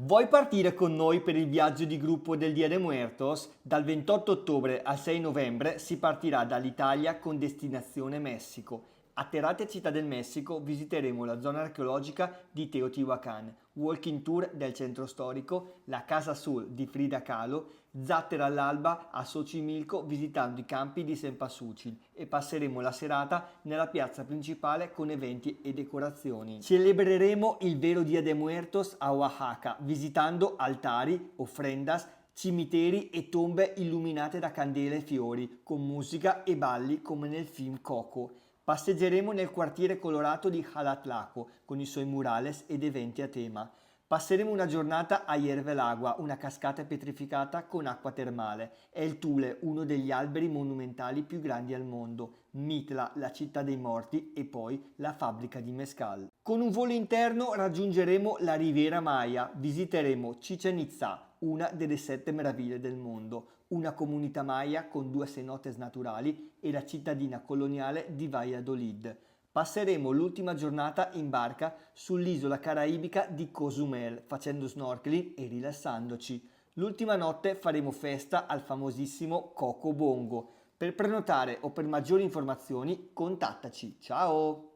Vuoi partire con noi per il viaggio di gruppo del Dia de Muertos? Dal 28 ottobre al 6 novembre si partirà dall'Italia con destinazione Messico. Atterrati a Città del Messico visiteremo la zona archeologica di Teotihuacan, walking tour del centro storico, la Casa Azul di Frida Kahlo, zattera all'alba a Xochimilco visitando i campi di Cempasúchil e passeremo la serata nella piazza principale con eventi e decorazioni. Celebreremo il vero Dia de Muertos a Oaxaca visitando altari, ofrendas, cimiteri e tombe illuminate da candele e fiori, con musica e balli come nel film Coco. Passeggeremo nel quartiere colorato di Jalatlaco con i suoi murales ed eventi a tema. Passeremo una giornata a Yervelagua, una cascata petrificata con acqua termale. È il Thule, uno degli alberi monumentali più grandi al mondo. Mitla, la città dei morti e poi la fabbrica di mezcal. Con un volo interno raggiungeremo la Riviera Maya, visiteremo Chichen Itza, una delle 7 meraviglie del mondo, una comunità maya con 2 cenotes naturali e la cittadina coloniale di Valladolid. Passeremo l'ultima giornata in barca sull'isola caraibica di Cozumel, facendo snorkeling e rilassandoci. L'ultima notte faremo festa al famosissimo Coco Bongo. Per prenotare o per maggiori informazioni contattaci. Ciao!